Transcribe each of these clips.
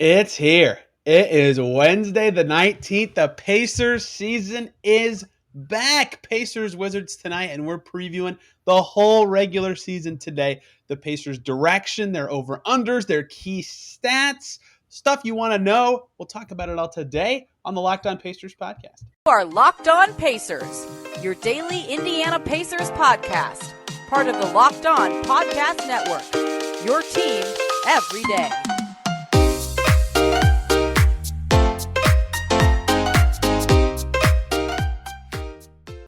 It's here. It is Wednesday the 19th. The Pacers season is back. Pacers Wizards tonight, and we're previewing the whole regular season today. The Pacers' direction, their over-unders, their key stats, stuff you want to know. We'll talk about it all today on the Locked On Pacers podcast. You are Locked On Pacers, your daily Indiana Pacers podcast, part of the Locked On Podcast Network, your team every day.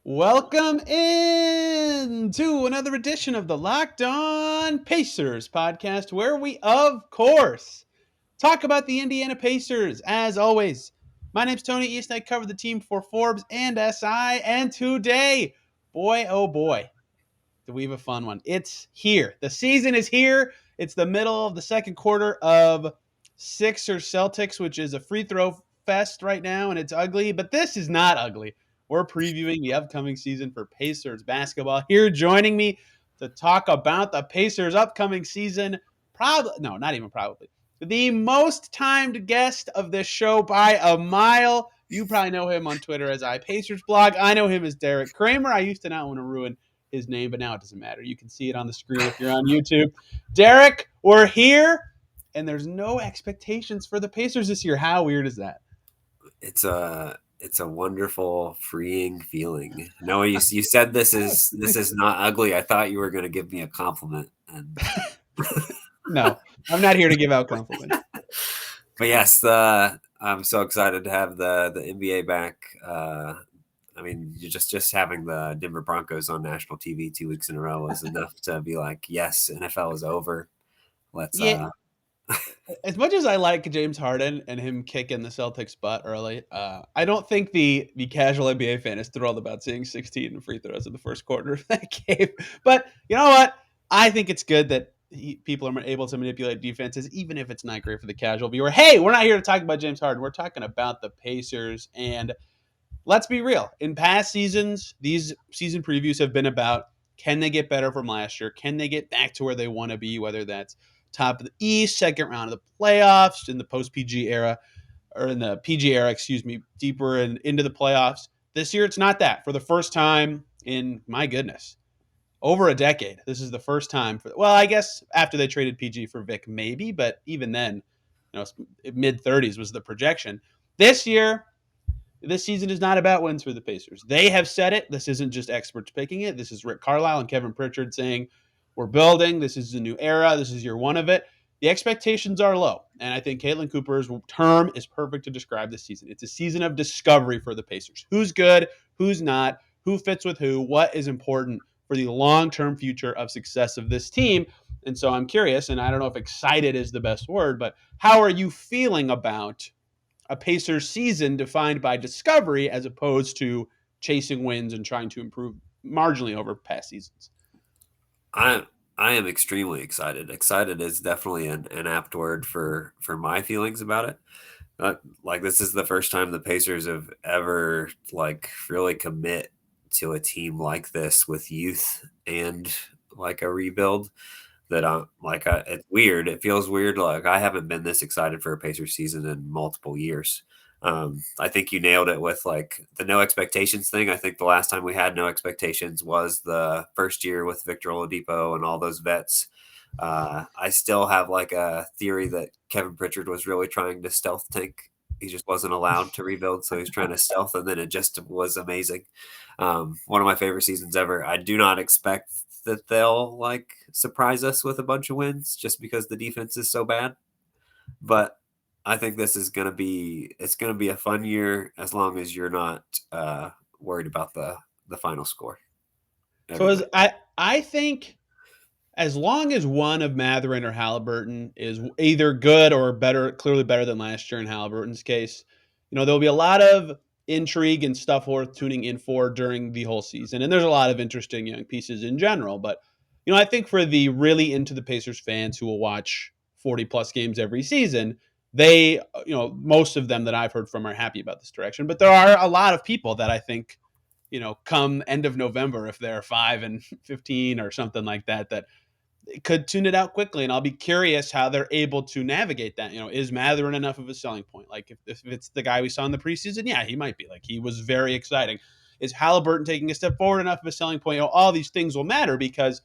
Welcome in to another edition of the Locked On Pacers podcast, where we, of course, talk about the Indiana Pacers. As always, my name's Tony East. I cover the team for Forbes and SI. And today, boy, oh boy, do we have a fun one. It's here. The season is here. It's the middle of the second quarter of Sixers Celtics, which is a free throw fest right now, and it's ugly. But this is not ugly. We're previewing the upcoming season for Pacers basketball. Here joining me to talk about the Pacers' upcoming season, not even probably, the most timed guest of this show by a mile. You probably know him on Twitter as iPacersblog. I know him as Derek Kramer. I used to not want to ruin his name, but now it doesn't matter. You can see it on the screen if you're on YouTube. Derek, we're here, and there's no expectations for the Pacers this year. How weird is that? It's a wonderful, freeing feeling. No, you said this is not ugly. I thought you were going to give me a compliment. And no, I'm not here to give out compliments. But yes, I'm so excited to have the NBA back. I mean, you're just having the Denver Broncos on national TV 2 weeks in a row is enough to be like, yes, NFL is over. Let's As much as I like James Harden and him kicking the Celtics' butt early, I don't think the casual NBA fan is thrilled about seeing 16 free throws in the first quarter of that game. But you know what? I think it's good that people are able to manipulate defenses, even if it's not great for the casual viewer. Hey, we're not here to talk about James Harden. We're talking about the Pacers. And let's be real. In past seasons, these season previews have been about, can they get better from last year? Can they get back to where they want to be, whether that's top of the East, second round of the playoffs, in the post-PG era, or in the PG era, deeper and into the playoffs. This year, it's not that. For the first time in, my goodness, over a decade, this is the first time. I guess after they traded PG for Vic, maybe, but even then, mid-30s was the projection. This season is not about wins for the Pacers. They have said it. This isn't just experts picking it. This is Rick Carlisle and Kevin Pritchard saying, we're building. This is a new era. This is year one of it. The expectations are low. And I think Caitlin Cooper's term is perfect to describe this season. It's a season of discovery for the Pacers. Who's good? Who's not? Who fits with who? What is important for the long-term future of success of this team? And so I'm curious, and I don't know if excited is the best word, but how are you feeling about a Pacers season defined by discovery as opposed to chasing wins and trying to improve marginally over past seasons? I am extremely excited. Excited is definitely an apt word for my feelings about it. Like, this is the first time the Pacers have ever really commit to a team like this with youth and like a rebuild. It's weird. It feels weird. Like, I haven't been this excited for a Pacers season in multiple years. I think you nailed it with like the no expectations thing. I think the last time we had no expectations was the first year with Victor Oladipo and all those vets. I still have like a theory that Kevin Pritchard was really trying to stealth tank. He just wasn't allowed to rebuild, so he's trying to stealth, and then it just was amazing. One of my favorite seasons ever. I do not expect that they'll like surprise us with a bunch of wins just because the defense is so bad. But I think this is going to be a fun year as long as you're not worried about the final score. So I think as long as one of Mathurin or Halliburton is either good or better, clearly better than last year in Halliburton's case, there'll be a lot of intrigue and stuff worth tuning in for during the whole season. And there's a lot of interesting young pieces in general. But, I think for the really into the Pacers fans who will watch 40 plus games every season, they, most of them that I've heard from are happy about this direction. But there are a lot of people that I think, come end of November, if they're 5-15 or something like that, could tune it out quickly, and I'll be curious how they're able to navigate that. Is Matherin enough of a selling point? Like if it's the guy we saw in the preseason, yeah, he might be. Like he was very exciting. Is Halliburton taking a step forward enough of a selling point? All these things will matter because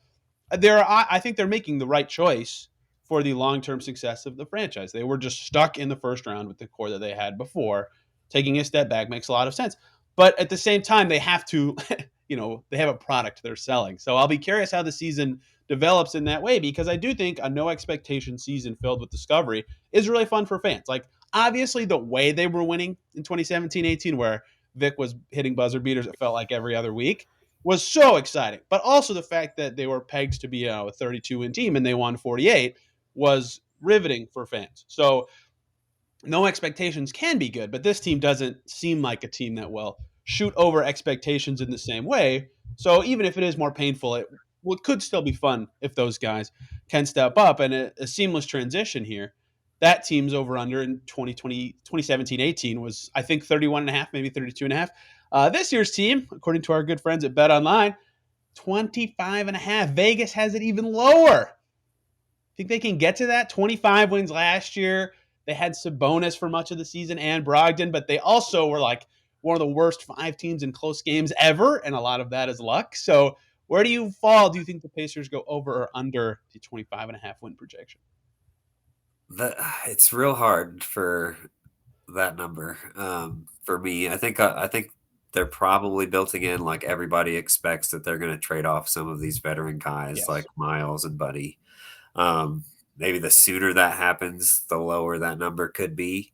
I think they're making the right choice for the long-term success of the franchise. They were just stuck in the first round with the core that they had before. Taking a step back makes a lot of sense. But at the same time, they have to, they have a product they're selling. So I'll be curious how the season develops in that way because I do think a no expectation season filled with discovery is really fun for fans. Like obviously the way they were winning in 2017-18 where Vic was hitting buzzer beaters, it felt like every other week was so exciting. But also the fact that they were pegged to be a 32-win team and they won 48 was riveting for fans. So no expectations can be good, but this team doesn't seem like a team that will shoot over expectations in the same way. So even if it is more painful, it could still be fun if those guys can step up and a seamless transition here. That team's over under in 2017-18 was, I think, 31 and a half, maybe 32 and a half. This year's team, according to our good friends at BetOnline, 25 and a half. Vegas has it even lower. Think they can get to that? 25 wins last year. They had Sabonis for much of the season and Brogdon, but they also were like one of the worst 5 teams in close games ever, and a lot of that is luck. So where do you fall? Do you think the Pacers go over or under the 25 and a half win projection? It's real hard for that number. For me, I think they're probably building in like everybody expects that they're going to trade off some of these veteran guys Yes. like Miles and Buddy. Maybe the sooner that happens, the lower that number could be.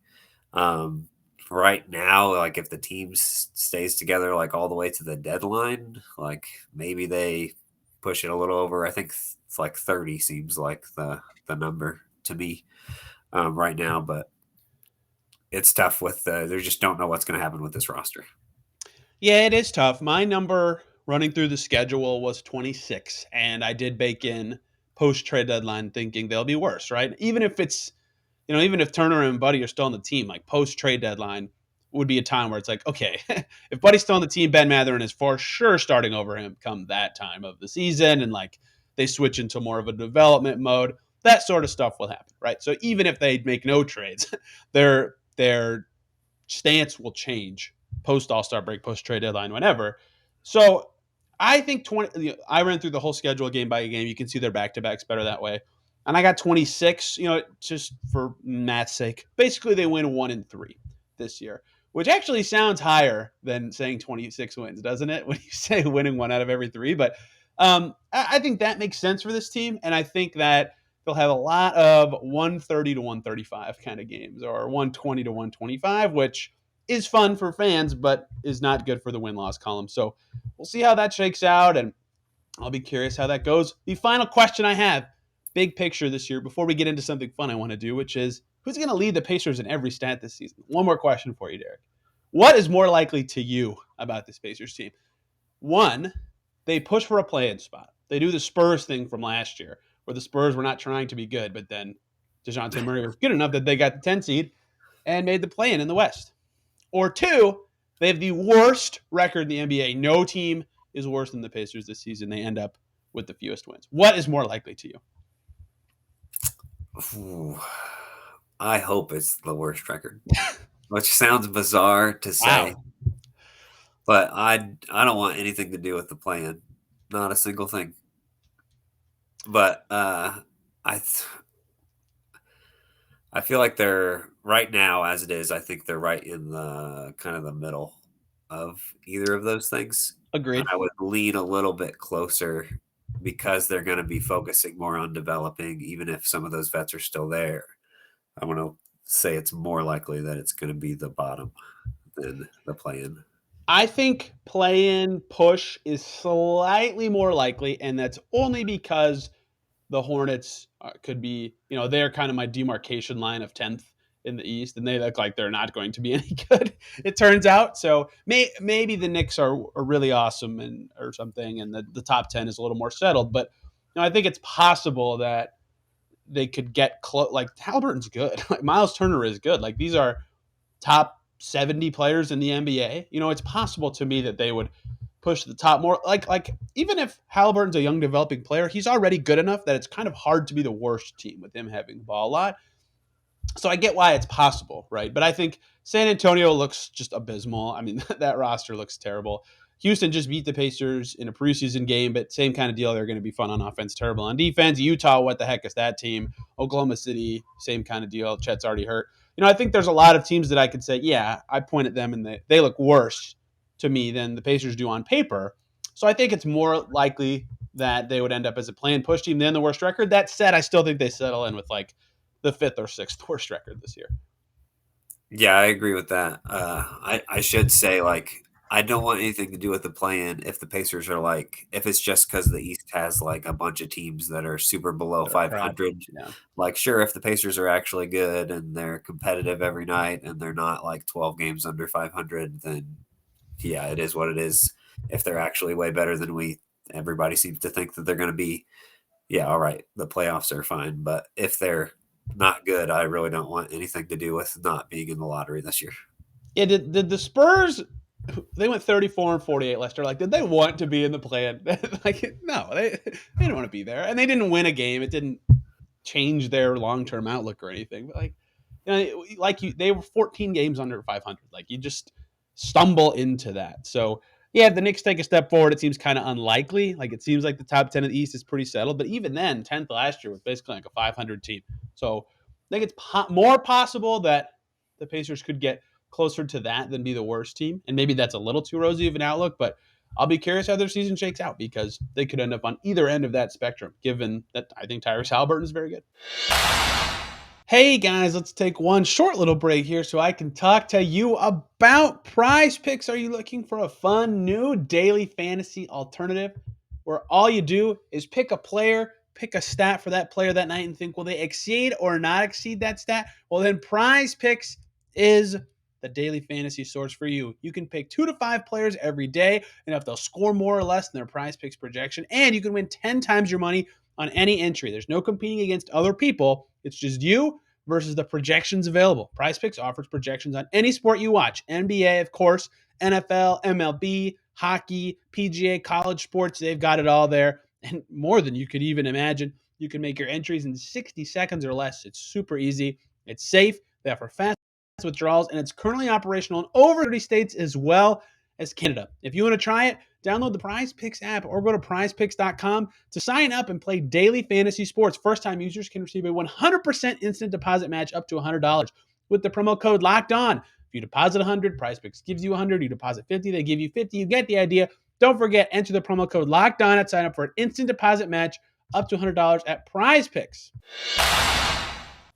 Um, right now, like if the team stays together like all the way to the deadline, like maybe they push it a little over. I think it's like 30 seems like the number to me right now, but it's tough with they just don't know what's going to happen with this roster. Yeah, it is tough. My number running through the schedule was 26, and I did bake in post trade deadline thinking they'll be worse, right? Even if Turner and Buddy are still on the team, like post trade deadline would be a time where it's like, okay, if Buddy's still on the team, Ben Matherin is for sure starting over him come that time of the season, and like they switch into more of a development mode. That sort of stuff will happen, right? So even if they make no trades, their stance will change post All Star break, post trade deadline, whenever. So I think 20. I ran through the whole schedule game by game. You can see their back to backs better that way. And I got 26. Just for math's sake, basically they win 1-3 this year, which actually sounds higher than saying 26 wins, doesn't it? When you say winning one out of every three, but I think that makes sense for this team, and I think that they'll have a lot of 130 to 135 kind of games or 120 to 125, which is fun for fans, but is not good for the win loss column. So we'll see how that shakes out, and I'll be curious how that goes. The final question I have, big picture this year, before we get into something fun I want to do, which is who's going to lead the Pacers in every stat this season? One more question for you, Derek. What is more likely to you about this Pacers team? One, they push for a play-in spot. They do the Spurs thing from last year, where the Spurs were not trying to be good, but then DeJounte Murray was good enough that they got the 10 seed and made the play-in in the West. Or two, they have the worst record in the NBA. No team is worse than the Pacers this season. They end up with the fewest wins. What is more likely to you? Ooh, I hope it's the worst record, which sounds bizarre to say, Wow. but I don't want anything to do with the plan, not a single thing. But I I feel like they're right now as it is. I think they're right in the kind of the middle of either of those things. And Agreed. I would lean a little bit closer because they're going to be focusing more on developing, even if some of those vets are still there. I'm going to say it's more likely that it's going to be the bottom than the play-in. I think play-in push is slightly more likely, and that's only because the Hornets could be, they're kind of my demarcation line of 10th in the East, and they look like they're not going to be any good, it turns out. So maybe the Knicks are really awesome or something, and the top 10 is a little more settled. But I think it's possible that they could get close. Like Halliburton's good, like Miles Turner is good. Like these are top 70 players in the NBA. It's possible to me that they would push to the top more. Like even if Halliburton's a young developing player, he's already good enough that it's kind of hard to be the worst team with him having the ball a lot. So I get why it's possible, right? But I think San Antonio looks just abysmal. I mean, that roster looks terrible. Houston just beat the Pacers in a preseason game, but same kind of deal. They're going to be fun on offense, terrible on defense. Utah, what the heck is that team? Oklahoma City, same kind of deal. Chet's already hurt. I think there's a lot of teams that I could say, yeah, I point at them and they look worse to me than the Pacers do on paper. So I think it's more likely that they would end up as a play-in push team than the worst record. That said, I still think they settle in with like the fifth or sixth worst record this year. Yeah, I agree with that. I should say, like, I don't want anything to do with the play-in if the Pacers are like, if it's just because the East has like a bunch of teams that are super below That are crap. 500. Yeah. Like, sure, if the Pacers are actually good and they're competitive every night and they're not like 12 games under 500, then yeah, it is what it is. If they're actually way better than everybody seems to think that they're going to be, yeah, all right, the playoffs are fine. But if they're not good, I really don't want anything to do with not being in the lottery this year. Yeah, did the Spurs, they went 34-48 last year. Like, did they want to be in the play-in? Like, no, they didn't want to be there. And they didn't win a game. It didn't change their long-term outlook or anything. But they were 14 games under 500. Like, you just stumble into that. So yeah, if the Knicks take a step forward, it seems kind of unlikely. Like, it seems like the top 10 of the East is pretty settled. But even then, 10th last year was basically like a 500 team. So I think it's more possible that the Pacers could get closer to that than be the worst team. And maybe that's a little too rosy of an outlook, but I'll be curious how their season shakes out because they could end up on either end of that spectrum, given that I think Tyrese Halliburton is very good. Hey guys, let's take one short little break here so I can talk to you about PrizePicks. Are you looking for a fun new daily fantasy alternative where all you do is pick a player, pick a stat for that player that night and think, will they exceed or not exceed that stat? Well, then PrizePicks is the daily fantasy source for you. You can pick 2 to 5 players every day, and if they'll score more or less than their PrizePicks projection, and you can win 10 times your money on any entry. There's no competing against other people. It's just you versus the projections available. PrizePicks offers projections on any sport you watch. NBA, of course, NFL, MLB, hockey, PGA, college sports. They've got it all there. And more than you could even imagine. You can make your entries in 60 seconds or less. It's super easy. It's safe. They offer fast withdrawals, and it's currently operational in over 30 states as well as Canada. If you want to try it, download the PrizePicks app or go to prizepicks.com to sign up and play daily fantasy sports. First-time users can receive a 100% instant deposit match up to $100 with the promo code Locked On. If you deposit 100, PrizePicks gives you 100. You deposit 50, they give you 50. You get the idea. Don't forget, enter the promo code Locked On and sign up for an instant deposit match up to $100 at PrizePicks.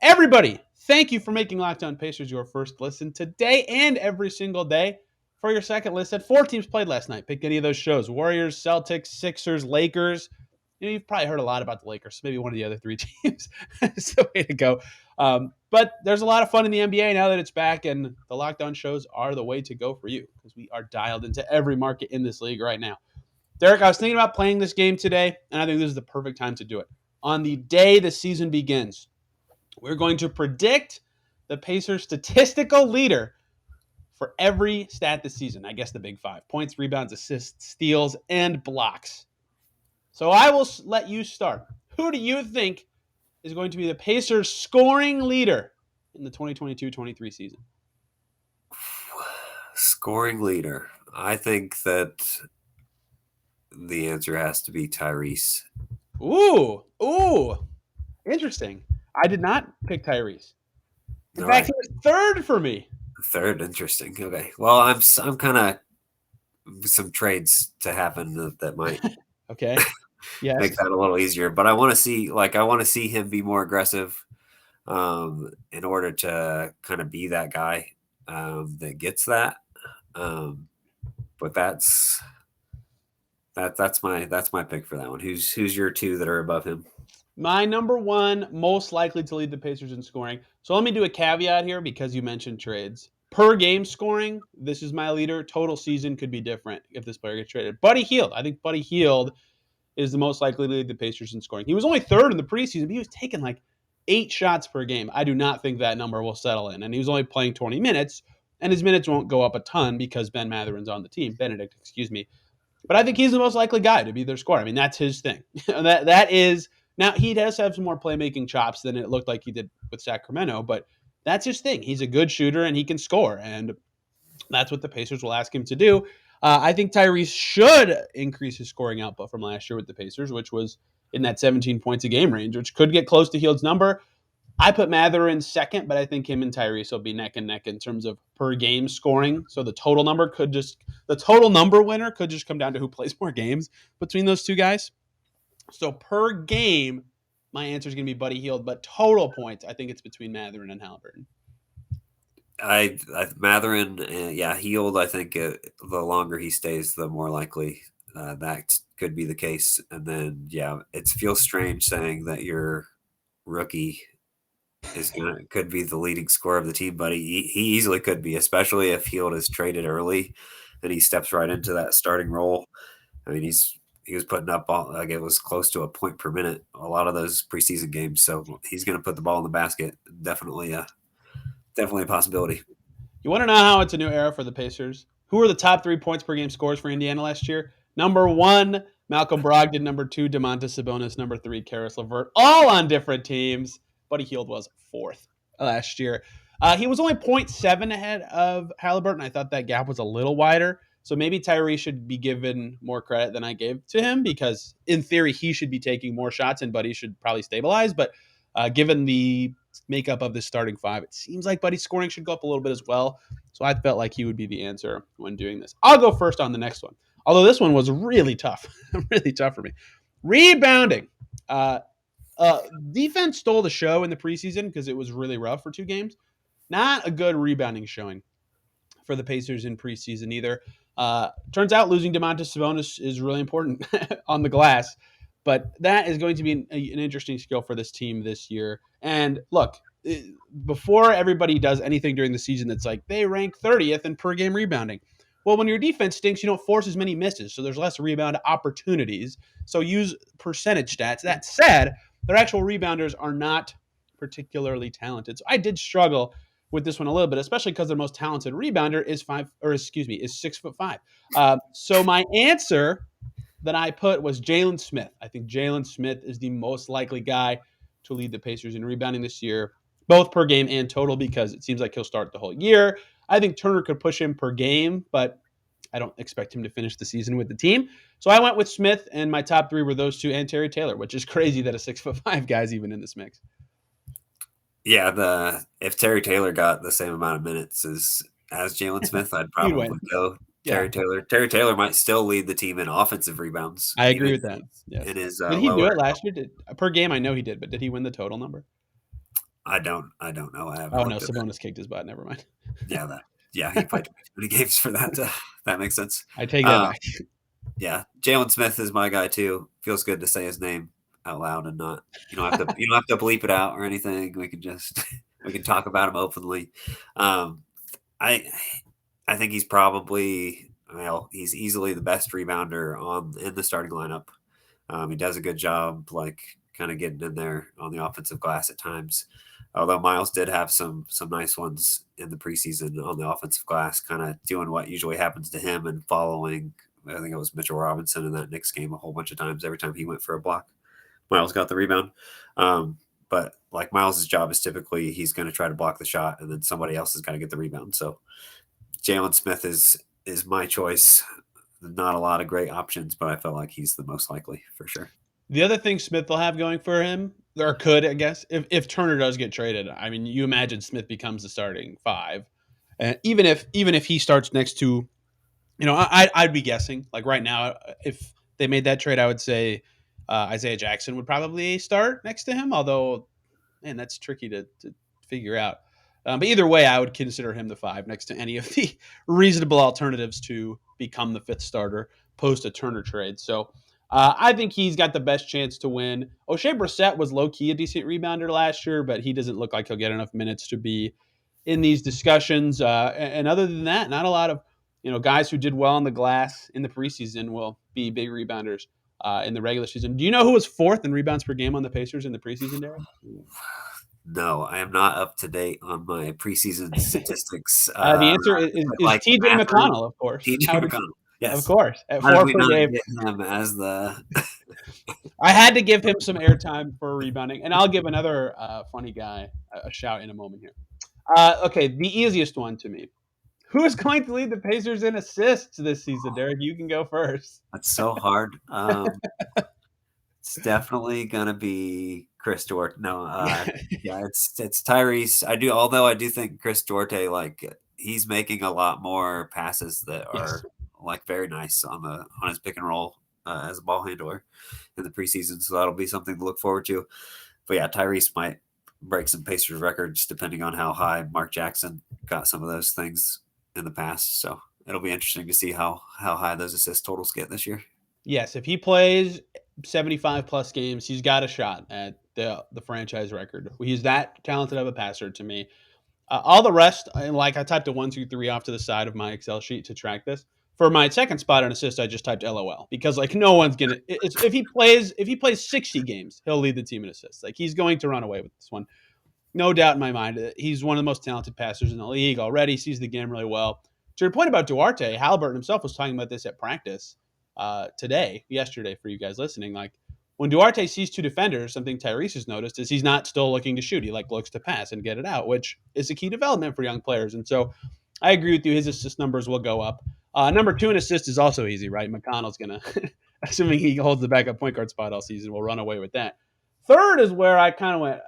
Everybody, thank you for making Locked On Pacers your first listen today and every single day. For your second listen, 4 teams played last night. Pick any of those shows. Warriors, Celtics, Sixers, Lakers. You've probably heard a lot about the Lakers. Maybe one of the other 3 teams. It's the way to go. But there's a lot of fun in the NBA now that it's back, and the Locked On shows are the way to go for you because we are dialed into every market in this league right now. Derek, I was thinking about playing this game today, and I think this is the perfect time to do it. On the day the season begins, we're going to predict the Pacers' statistical leader for every stat this season. I guess the big 5: points, rebounds, assists, steals, and blocks. So I will let you start. Who do you think is going to be the Pacers' scoring leader in the 2022-23 season? Scoring leader. I think that the answer has to be Tyrese. Ooh. Interesting. I did not pick Tyrese. In fact, he was third for me. Third, interesting. Okay. Well, I'm kind of some trades to happen that might okay. Yes. make that a little easier. But I want to see him be more aggressive in order to kind of be that guy that gets that. But that's my pick for that one. Who's your 2 that are above him? My number 1 most likely to lead the Pacers in scoring. So let me do a caveat here because you mentioned trades. Per game scoring, this is my leader. Total season could be different if this player gets traded. Buddy Hield. I think Buddy Hield is the most likely to lead the Pacers in scoring. He was only third in the preseason, but he was taking like 8 shots per game. I do not think that number will settle in. And he was only playing 20 minutes, and his minutes won't go up a ton because Ben Mathurin's on the team. Benedict, excuse me. But I think he's the most likely guy to be their scorer. I mean, that's his thing. that is now he does have some more playmaking chops than it looked like he did with Sacramento, but that's his thing. He's a good shooter and he can score, and that's what the Pacers will ask him to do. I think Tyrese should increase his scoring output from last year with the Pacers, which was in that 17 points a game range, which could get close to Hield's number. I put Mather in second, but I think him and Tyrese will be neck and neck in terms of per game scoring. So the total number winner could just come down to who plays more games between those two guys. So per game, my answer is going to be Buddy Hield, but total points, I think it's between Matherin and Halliburton. Matherin, Hield. I think the longer he stays, the more likely that could be the case. And then, it feels strange saying that your rookie could be the leading scorer of the team, but he easily could be, especially if Hield is traded early and he steps right into that starting role. I mean, he was putting up it was close to a point per minute a lot of those preseason games, so he's going to put the ball in the basket. Definitely a possibility. You want to know how it's a new era for the Pacers? Who are the top 3 points per game scorers for Indiana last year? Number 1, Malcolm Brogdon. Number 2, Domantas Sabonis. Number 3, Karis LeVert. All on different teams. Buddy Hield was 4th last year. He was only 0.7 ahead of Halliburton. I thought that gap was a little wider. So maybe Tyrese should be given more credit than I gave to him, because in theory he should be taking more shots and Buddy should probably stabilize. But given the makeup of this starting five, it seems like Buddy's scoring should go up a little bit as well. So I felt like he would be the answer when doing this. I'll go first on the next one, although this one was really tough, really tough for me. Rebounding. Defense stole the show in the preseason because it was really rough for 2 games. Not a good rebounding showing for the Pacers in preseason either. Turns out losing Domantas Sabonis is really important on the glass, but that is going to be an interesting skill for this team this year. And look, before everybody does anything during the season that's like they rank 30th in per game rebounding. Well, when your defense stinks, you don't force as many misses, so there's less rebound opportunities. So use percentage stats. That said, their actual rebounders are not particularly talented. So I did struggle with this one a little bit, especially because their most talented rebounder is 6'5". So my answer that I put was Jalen Smith. I think Jalen Smith is the most likely guy to lead the Pacers in rebounding this year, both per game and total, because it seems like he'll start the whole year. I think Turner could push him per game, but I don't expect him to finish the season with the team. So I went with Smith, and my top 3 were those 2 and Terry Taylor, which is crazy that a 6'5" guy is even in this mix. Yeah, if Terry Taylor got the same amount of minutes as Jalen Smith, I'd probably go Terry Taylor. Terry Taylor might still lead the team in offensive rebounds. I agree with that. Yes. Did he do it last year? Per game, I know he did, but did he win the total number? I don't know. I haven't. Oh no, Sabonis kicked his butt. Never mind. He played too many games for that. That makes sense. I take that back. Yeah, Jalen Smith is my guy too. Feels good to say his name out loud and not you don't have to bleep it out or anything. We can talk about him openly. I think he's probably he's easily the best rebounder in the starting lineup. He does a good job, like kind of getting in there on the offensive glass at times. Although Miles did have some nice ones in the preseason on the offensive glass, kind of doing what usually happens to him and following. I think it was Mitchell Robinson in that Knicks game a whole bunch of times. Every time he went for a block, Miles got the rebound. But like Miles' job is typically he's going to try to block the shot, and then somebody else is going to get the rebound. So Jalen Smith is my choice. Not a lot of great options, but I felt like he's the most likely for sure. The other thing Smith will have going for him, or could, I guess, if Turner does get traded, I mean, you imagine Smith becomes the starting 5, and even if he starts next to, I'd be guessing like right now, if they made that trade, I would say Isaiah Jackson would probably start next to him. Although, man, that's tricky to figure out. But either way, I would consider him the 5 next to any of the reasonable alternatives to become the 5th starter post a Turner trade. So I think he's got the best chance to win. O'Shea Brissett was low-key a decent rebounder last year, but he doesn't look like he'll get enough minutes to be in these discussions. And other than that, not a lot of guys who did well on the glass in the preseason will be big rebounders in the regular season. Do you know who was 4th in rebounds per game on the Pacers in the preseason, Derek? No, I am not up to date on my preseason statistics. The answer is TJ McConnell, of course. TJ McConnell. Of Yes. course, at How did 4 we per not game. get him as the I had to give him some airtime for rebounding, and I'll give another funny guy a shout in a moment here. Okay, the easiest one to me. Who is going to lead the Pacers in assists this season, Derek? You can go first. That's so hard. It's definitely gonna be Chris Duarte. No, Yeah. yeah, it's Tyrese. Although I do think Chris Duarte, like he's making a lot more passes that Yes. are like very nice on his pick and roll as a ball handler in the preseason. So that'll be something to look forward to. But yeah, Tyrese might break some Pacers records depending on how high Mark Jackson got some of those things in the past. So it'll be interesting to see how high those assist totals get this year. Yes, if he plays 75 plus games, he's got a shot at the franchise record. He's that talented of a passer to me. All the rest, like I typed a 1, 2, 3 off to the side of my Excel sheet to track this. For my second spot on assist, I just typed LOL because like no one's gonna if he plays 60 games, he'll lead the team in assists. Like he's going to run away with this one. No doubt in my mind. He's one of the most talented passers in the league already, sees the game really well. To your point about Duarte, Halliburton himself was talking about this at practice yesterday for you guys listening. Like when Duarte sees two defenders, something Tyrese has noticed is he's not still looking to shoot. He like looks to pass and get it out, which is a key development for young players. And so I agree with you. His assist numbers will go up. Number 2 in assist is also easy, right? McConnell's going to, assuming he holds the backup point guard spot all season, will run away with that. Third is where I kind of went,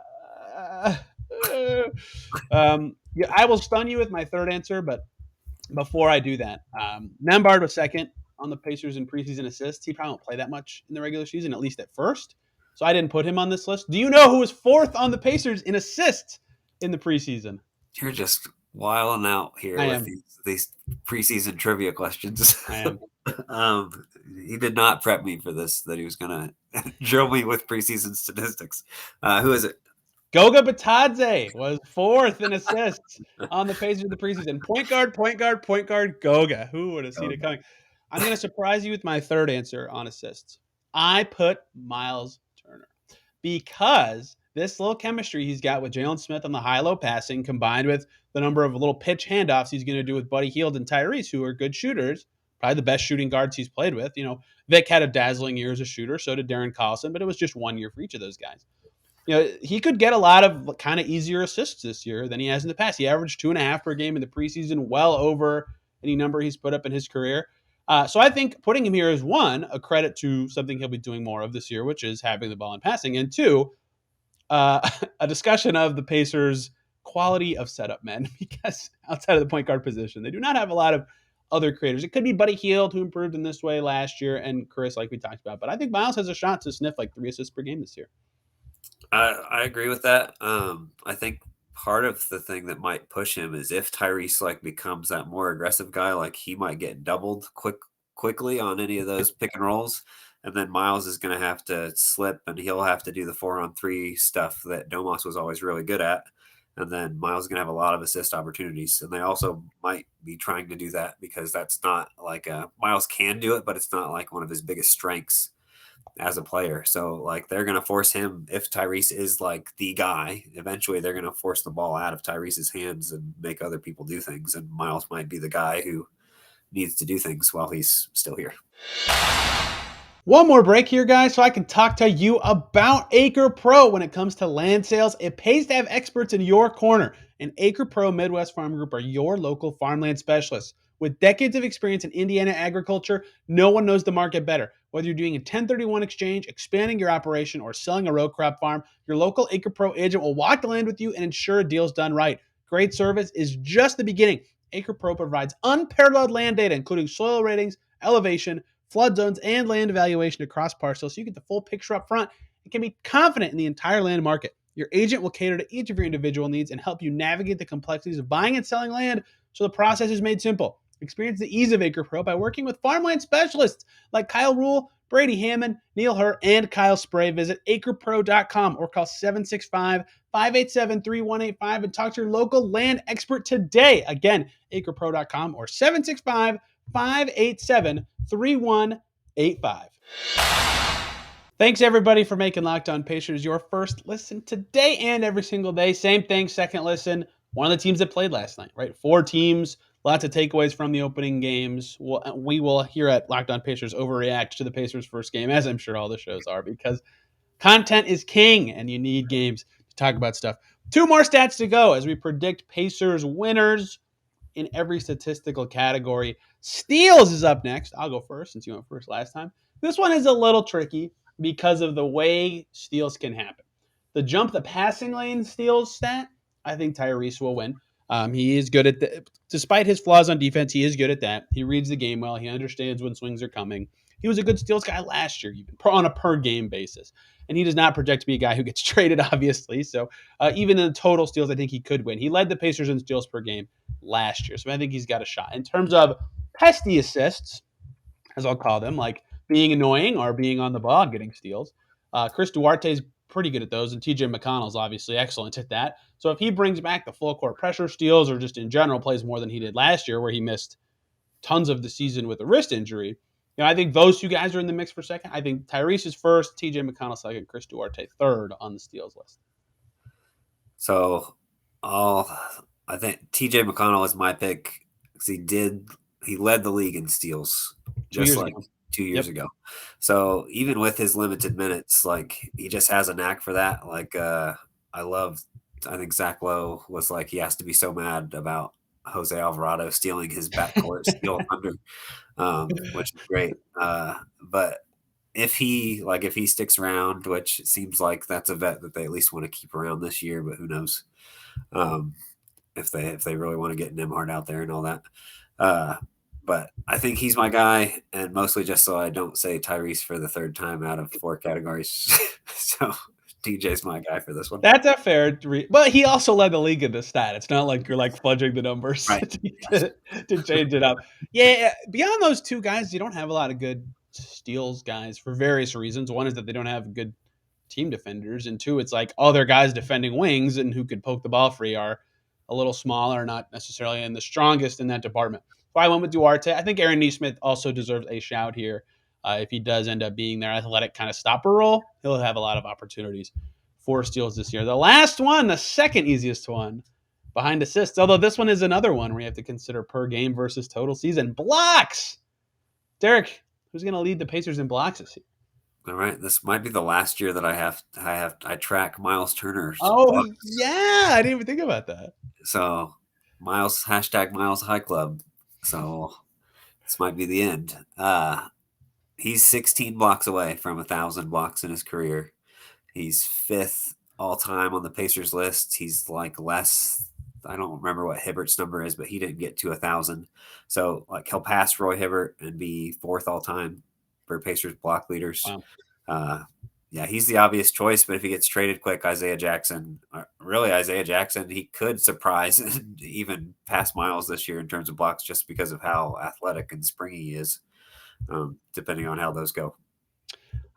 yeah, I will stun you with my third answer, but before I do that, Nembhard was second on the Pacers in preseason assists. He probably won't play that much in the regular season, at least at first. So I didn't put him on this list. Do you know who was fourth on the Pacers in assists in the preseason? You're just wilding out here I with am. these preseason trivia questions. I am. He did not prep me for this, that he was going to drill me with preseason statistics. Who is it? Goga Batadze was fourth in assists on the Pacers in the preseason. Point guard, Goga. Who would have seen it coming? I'm going to surprise you with my third answer on assists. I put Miles Turner because this little chemistry he's got with Jalen Smith on the high-low passing combined with the number of little pitch handoffs he's going to do with Buddy Hield and Tyrese, who are good shooters, probably the best shooting guards he's played with. You know, Vic had a dazzling year as a shooter, so did Darren Collison, but it was just 1 year for each of those guys. You know, he could get a lot of kind of easier assists this year than he has in the past. He averaged 2.5 per game in the preseason, well over any number he's put up in his career. So I think putting him here is one, a credit to something he'll be doing more of this year, which is having the ball and passing, and two, a discussion of the Pacers' quality of setup men, because outside of the point guard position, they do not have a lot of other creators. It could be Buddy Hield, who improved in this way last year, and Chris, like we talked about. But I think Miles has a shot to sniff like 3 assists per game this year. I agree with that. I think part of the thing that might push him is if Tyrese like becomes that more aggressive guy, like he might get doubled quickly on any of those pick and rolls. And then Miles is going to have to slip and he'll have to do the 4-on-3 stuff that Domas was always really good at. And then Miles is going to have a lot of assist opportunities. And they also might be trying to do that because that's not like Miles can do it, but it's not like one of his biggest strengths as a player. So like they're going to force him, if Tyrese is like the guy, eventually they're going to force the ball out of Tyrese's hands and make other people do things. And Miles might be the guy who needs to do things while he's still here. One more break here, guys, so I can talk to you about Acre Pro. When it comes to land sales, it pays to have experts in your corner. And Acre Pro Midwest Farm Group are your local farmland specialists. With decades of experience in Indiana agriculture, no one knows the market better. Whether you're doing a 1031 exchange, expanding your operation, or selling a row crop farm, your local Acre Pro agent will walk the land with you and ensure a deal's done right. Great service is just the beginning. Acre Pro provides unparalleled land data, including soil ratings, elevation, flood zones, and land evaluation across parcels, so you get the full picture up front and can be confident in the entire land market. Your agent will cater to each of your individual needs and help you navigate the complexities of buying and selling land, so the process is made simple. Experience the ease of Acre Pro by working with farmland specialists like Kyle Rule, Brady Hammond, Neil Hurt, and Kyle Spray. Visit acrepro.com or call 765-587-3185 and talk to your local land expert today. Again, acrepro.com or 765-587-3185. Thanks, everybody, for making Locked On Pacers your first listen today and every single day. Same thing, second listen. One of the teams that played last night, right? 4 teams Lots of takeaways from the opening games. We will here at Locked On Pacers overreact to the Pacers' first game, as I'm sure all the shows are, because content is king, and you need games to talk about stuff. 2 more stats to go as we predict Pacers winners in every statistical category. Steals is up next. I'll go first since you went first last time. This one is a little tricky because of the way steals can happen. The jump the passing lane steals stat, I think Tyrese will win. He is good at that. Despite his flaws on defense, he is good at that. He reads the game well. He understands when swings are coming. He was a good steals guy last year, even on a per game basis. And he does not project to be a guy who gets traded, obviously. So even in the total steals, I think he could win. He led the Pacers in steals per game last year. So I think he's got a shot. In terms of pesty assists, as I'll call them, like being annoying or being on the ball and getting steals, Chris Duarte's pretty good at those, and TJ McConnell's obviously excellent at that. So if he brings back the full court pressure steals or just in general plays more than he did last year, where he missed tons of the season with a wrist injury, I think those 2 guys are in the mix for second. I think Tyrese is first, TJ McConnell second, Chris Duarte third on the steals list. So I think TJ McConnell is my pick because he led the league in steals just like ago. 2 years ago. So even with his limited minutes, like he just has a knack for that. Like I think Zach Lowe was like, he has to be so mad about Jose Alvarado stealing his backcourt steal under, which is great. But if he sticks around, which it seems like that's a vet that they at least want to keep around this year, but who knows if they really want to get Nembhard out there and all that. But I think he's my guy, and mostly just so I don't say Tyrese for the 3rd time out of 4 categories. So TJ's my guy for this one. That's a fair but he also led the league in this stat. It's not like you're like fudging the numbers right. to change it up. Yeah, beyond those 2 guys, you don't have a lot of good steals guys for various reasons. One is that they don't have good team defenders, and 2, it's like all their guys defending wings and who could poke the ball free are a little smaller, not necessarily in the strongest in that department. So I went with Duarte. I think Aaron Nesmith also deserves a shout here. If he does end up being their athletic kind of stopper role, he'll have a lot of opportunities for steals this year. The last one, the second easiest one, behind assists, although this one is another one where you have to consider per game versus total season. Blocks! Derek, who's going to lead the Pacers in blocks this year? All right, this might be the last year that I track Miles Turner's. Oh blocks. Yeah, I didn't even think about that. So Miles High Club. So this might be the end. He's 16 blocks away from 1,000 blocks in his career. He's 5th all time on the Pacers list. He's like less. I don't remember what Hibbert's number is, but he didn't get to 1,000. So like he'll pass Roy Hibbert and be 4th all time for Pacers block leaders. Wow. Yeah, he's the obvious choice, but if he gets traded quick, Isaiah Jackson, he could surprise and even pass Miles this year in terms of blocks just because of how athletic and springy he is, depending on how those go.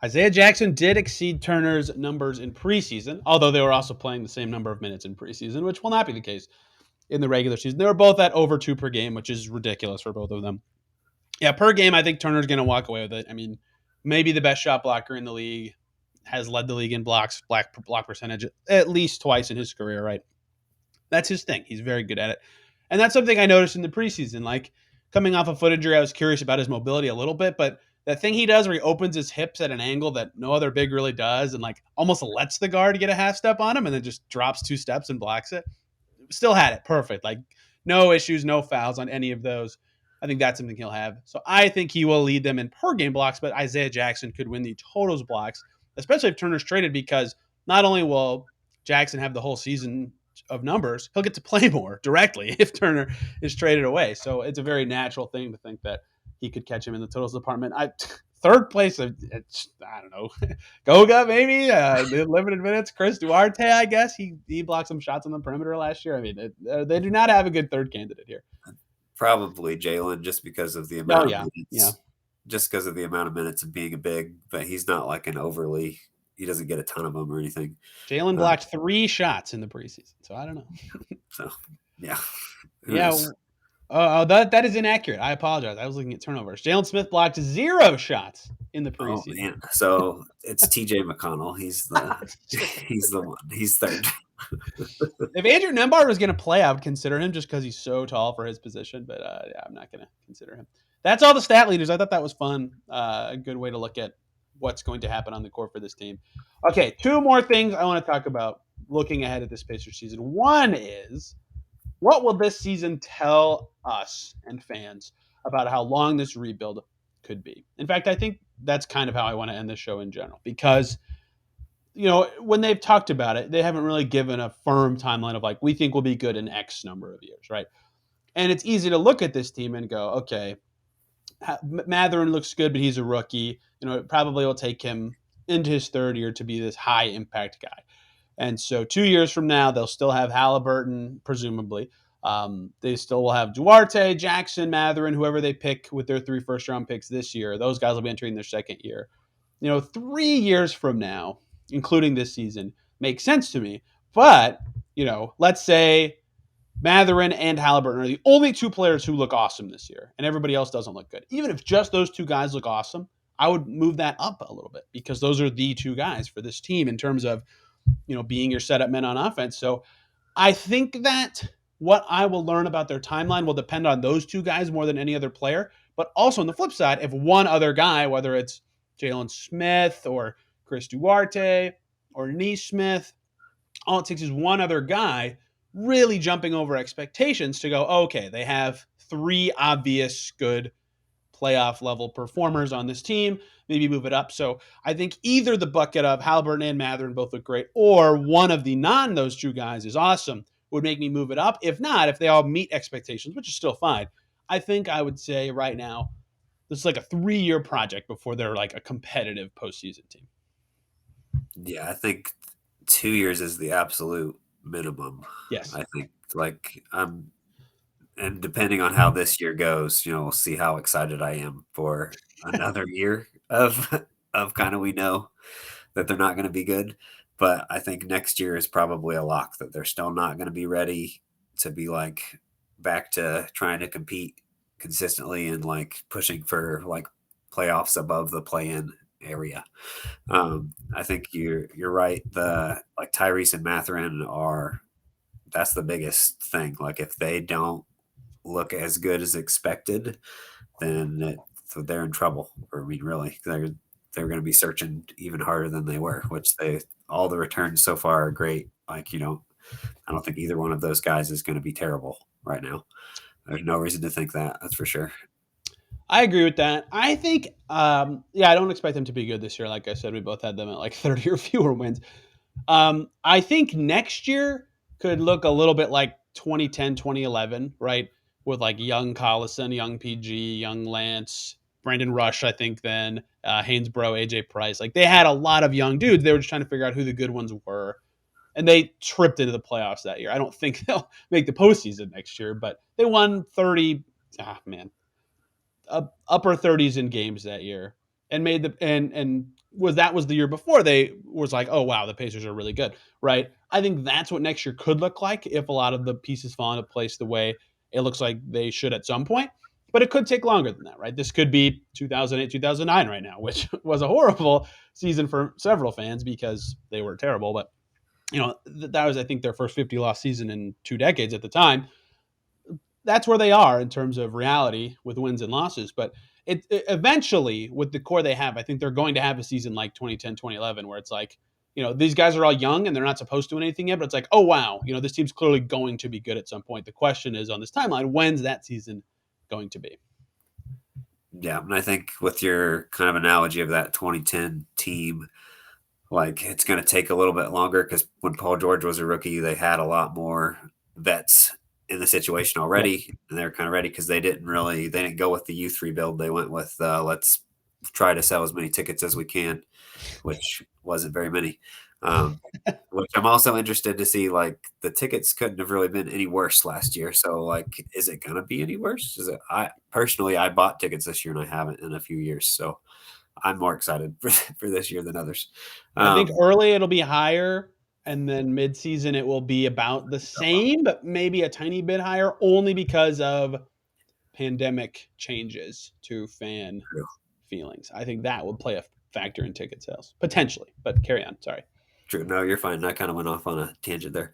Isaiah Jackson did exceed Turner's numbers in preseason, although they were also playing the same number of minutes in preseason, which will not be the case in the regular season. They were both at over 2 per game, which is ridiculous for both of them. Yeah, per game, I think Turner's going to walk away with it. I mean, maybe the best shot blocker in the league, has led the league in block percentage at least twice in his career, right? That's his thing. He's very good at it. And that's something I noticed in the preseason. Like, coming off of foot injury, I was curious about his mobility a little bit, but that thing he does where he opens his hips at an angle that no other big really does and like almost lets the guard get a half step on him and then just drops 2 steps and blocks it. Still had it. Perfect. Like, no issues, no fouls on any of those. I think that's something he'll have. So I think he will lead them in per game blocks, but Isaiah Jackson could win the totals blocks, especially if Turner's traded, because not only will Jackson have the whole season of numbers, he'll get to play more directly if Turner is traded away. So it's a very natural thing to think that he could catch him in the totals department. Third place, I don't know, Goga maybe, limited minutes. Chris Duarte, I guess. He blocked some shots on the perimeter last year. I mean, they do not have a good third candidate here. Probably Jalen, just because of the amount of minutes. Yeah. Just because of the amount of minutes and being a big, but he's not like he doesn't get a ton of them or anything. Jalen blocked 3 shots in the preseason, so I don't know. So, yeah. That is inaccurate. I apologize. I was looking at turnovers. Jalen Smith blocked 0 shots in the preseason. Oh, man. So it's TJ McConnell. He's the one. He's third. If Andrew Nembhard was going to play, I would consider him just because he's so tall for his position. But yeah, I'm not going to consider him. That's all the stat leaders. I thought that was fun. A good way to look at what's going to happen on the court for this team. Okay, two more things I want to talk about looking ahead at this Pacers season. One is, what will this season tell us and fans about how long this rebuild could be? In fact, I think that's kind of how I want to end the show in general, because when they've talked about it, they haven't really given a firm timeline of like, we think we'll be good in X number of years, right? And it's easy to look at this team and go, okay, Matherin looks good, but he's a rookie. It probably will take him into his third year to be this high impact guy. And so 2 years from now, they'll still have Halliburton, presumably. They still will have Duarte, Jackson, Matherin, whoever they pick with their 3 first-round picks this year. Those guys will be entering their second year. 3 years from now, including this season, makes sense to me. But, let's say Matherin and Halliburton are the only 2 players who look awesome this year, and everybody else doesn't look good. Even if just those 2 guys look awesome, I would move that up a little bit, because those are the 2 guys for this team in terms of, being your setup men on offense. So I think that what I will learn about their timeline will depend on those 2 guys more than any other player. But also on the flip side, if one other guy, whether it's Jalen Smith or Chris Duarte or Neesmith, all it takes is one other guy really jumping over expectations to go, okay, they have 3 obvious good playoff level performers on this team, maybe move it up. So I think either the bucket of Halliburton and Matherin both look great, or one of the those 2 guys is awesome, would make me move it up. If not, if they all meet expectations, which is still fine, I think I would say right now, this is like a 3-year project before they're like a competitive postseason team. Yeah, I think 2 years is the absolute minimum. Yes. I think and depending on how this year goes, we'll see how excited I am for another year of kind of, we know that they're not going to be good, but I think next year is probably a lock that they're still not going to be ready to be like back to trying to compete consistently and like pushing for like playoffs above the play-in area. I think you're right. The like Tyrese and Matherin that's the biggest thing. Like if they don't look as good as expected, then they're in trouble. Or I mean, really, they're going to be searching even harder than they were. Which all the returns so far are great. Like I don't think either one of those guys is going to be terrible right now. There's no reason to think that. That's for sure. I agree with that. I think, I don't expect them to be good this year. Like I said, we both had them at like 30 or fewer wins. I think next year could look a little bit like 2010, 2011, right? With like young Collison, young PG, young Lance, Brandon Rush, I think then, Hainsbrough, AJ Price. Like they had a lot of young dudes. They were just trying to figure out who the good ones were. And they tripped into the playoffs that year. I don't think they'll make the postseason next year, but they won 30. Upper 30s in games that year, and made the and was the year before they was like, oh wow, the Pacers are really good, right? I think that's what next year could look like if a lot of the pieces fall into place the way it looks like they should at some point. But it could take longer than that, right? This could be 2008, 2009 right now, which was a horrible season for several fans because they were terrible. But that was, I think, their first 50-loss season in 2 decades at the time. That's where they are in terms of reality with wins and losses. But it eventually, with the core they have, I think they're going to have a season like 2010, 2011, where it's like, these guys are all young and they're not supposed to do anything yet, but it's like, oh, wow, this team's clearly going to be good at some point. The question is on this timeline, when's that season going to be? Yeah, and I think with your kind of analogy of that 2010 team, like it's going to take a little bit longer because when Paul George was a rookie, they had a lot more vets in the situation already, and they're kind of ready because they didn't go with the youth rebuild. They went with let's try to sell as many tickets as we can, which wasn't very many. Which I'm also interested to see. Like the tickets couldn't have really been any worse last year. So like, is it gonna be any worse? I personally bought tickets this year and I haven't in a few years. So I'm more excited for this year than others. I think early it'll be higher, and then mid-season it will be about the same, but maybe a tiny bit higher, only because of pandemic changes to fan feelings. I think that would play a factor in ticket sales, potentially. But carry on. Sorry. True. No, you're fine. I kind of went off on a tangent there.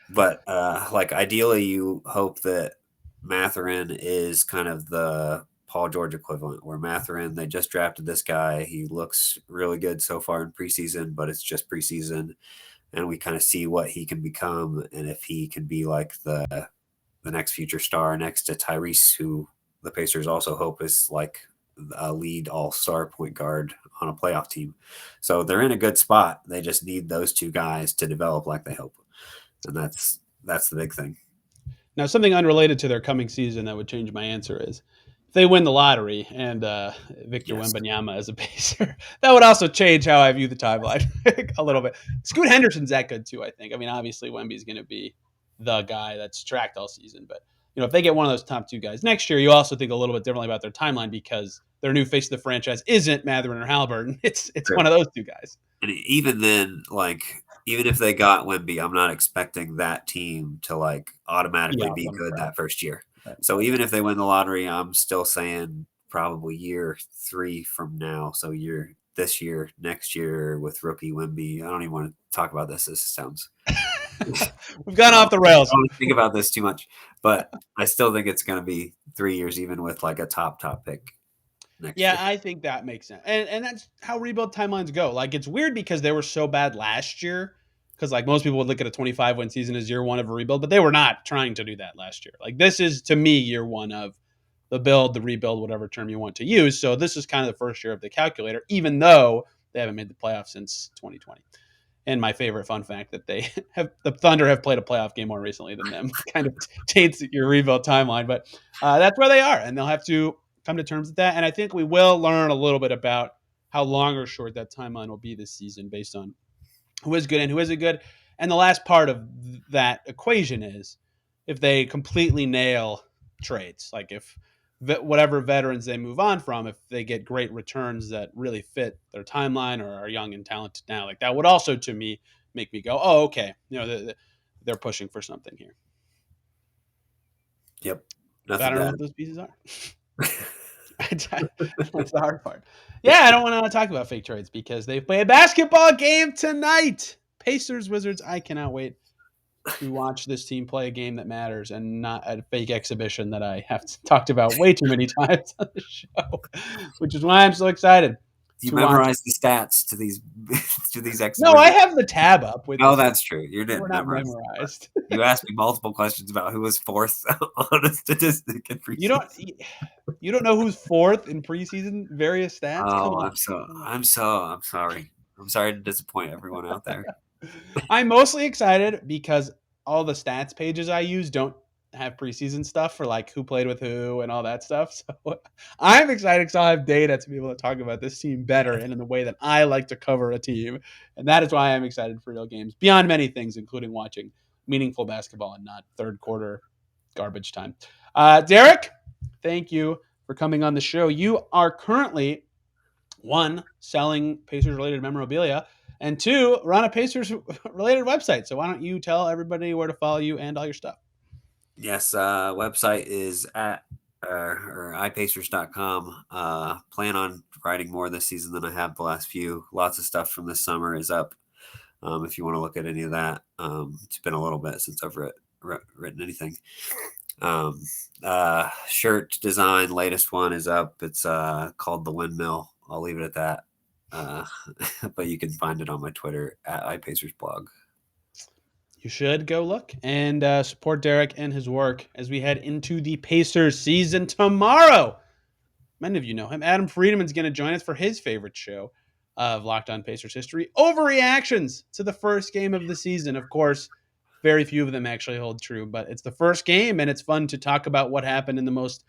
But like ideally, you hope that Matherin is kind of the Paul George equivalent, where Matherin, they just drafted this guy. He looks really good so far in preseason, but it's just preseason. And we kind of see what he can become and if he can be like the next future star next to Tyrese, who the Pacers also hope is like a lead all-star point guard on a playoff team. So they're in a good spot. They just need those two guys to develop like they hope. And that's the big thing. Now, something unrelated to their coming season that would change my answer is if they win the lottery and Victor Wembanyama as a Pacer, that would also change how I view the timeline a little bit. Scoot Henderson's that good too, I think. I mean, obviously Wemby's going to be the guy that's tracked all season, but if they get one of those top two guys next year, you also think a little bit differently about their timeline because their new face of the franchise isn't Matherin or Halliburton. It's one of those two guys. And even then, like, even if they got Wemby, I'm not expecting that team to like automatically be good that first year. Right. So even if they win the lottery, I'm still saying probably year 3 from now. So this year, next year with rookie Wemby. I don't even want to talk about this. This sounds we've gone off the rails. I don't think about this too much, but I still think it's going to be 3 years, even with like a top pick. Yeah, I think that makes sense. And that's how rebuild timelines go. Like, it's weird because they were so bad last year. Because, like, most people would look at a 25-win season as year one of a rebuild, but they were not trying to do that last year. Like, this is, to me, year one of the build, the rebuild, whatever term you want to use. So this is kind of the first year of the calculator, even though they haven't made the playoffs since 2020. And my favorite fun fact that the Thunder have played a playoff game more recently than them kind of taints your rebuild timeline. But that's where they are, and they'll have to come to terms with that. And I think we will learn a little bit about how long or short that timeline will be this season based on who is good and who isn't good. And the last part of that equation is if they completely nail trades, like if whatever veterans they move on from, if they get great returns that really fit their timeline or are young and talented now, like that would also, to me, make me go, oh, okay, they're pushing for something here. Yep. I don't know what those pieces are. That's the hard part. Yeah, I don't want to talk about fake trades because they play a basketball game tonight. Pacers, Wizards. I cannot wait to watch this team play a game that matters and not a fake exhibition that I have talked about way too many times on the show, which is why I'm so excited. You memorize the stats to these exhibitions. No, I have the tab up with. Oh, that's true. You didn't memorize. You asked me multiple questions about who was fourth on a statistic in preseason. You don't know who's fourth in preseason various stats? Oh, I'm sorry. I'm sorry to disappoint everyone out there. I'm mostly excited because all the stats pages I use don't have preseason stuff for like who played with who and all that stuff. So I'm excited because I'll have data to be able to talk about this team better and in the way that I like to cover a team. And that is why I'm excited for real games beyond many things, including watching meaningful basketball and not third quarter garbage time. Derek, thank you for coming on the show. You are currently, 1, selling Pacers-related memorabilia, and 2, run a Pacers-related website. So why don't you tell everybody where to follow you and all your stuff? Yes, website is at or iPacers.com. Plan on writing more this season than I have the last few. Lots of stuff from this summer is up. If you want to look at any of that, it's been a little bit since I've written anything. Shirt design, latest one is up. It's called The Windmill. I'll leave it at that. But you can find it on my Twitter at iPacersblog. You should go look and support Derek and his work as we head into the Pacers season tomorrow. Many of you know him. Adam Friedman's going to join us for his favorite show of Locked On Pacers history, overreactions to the first game of the season. Of course, very few of them actually hold true, but it's the first game, and it's fun to talk about what happened in the most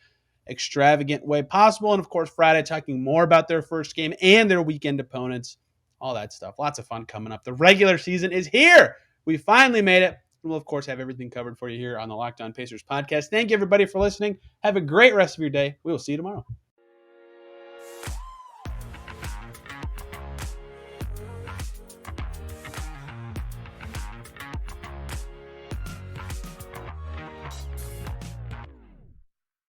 extravagant way possible. And, of course, Friday talking more about their first game and their weekend opponents, all that stuff. Lots of fun coming up. The regular season is here. We finally made it. We'll, of course, have everything covered for you here on the Locked On Pacers podcast. Thank you, everybody, for listening. Have a great rest of your day. We will see you tomorrow.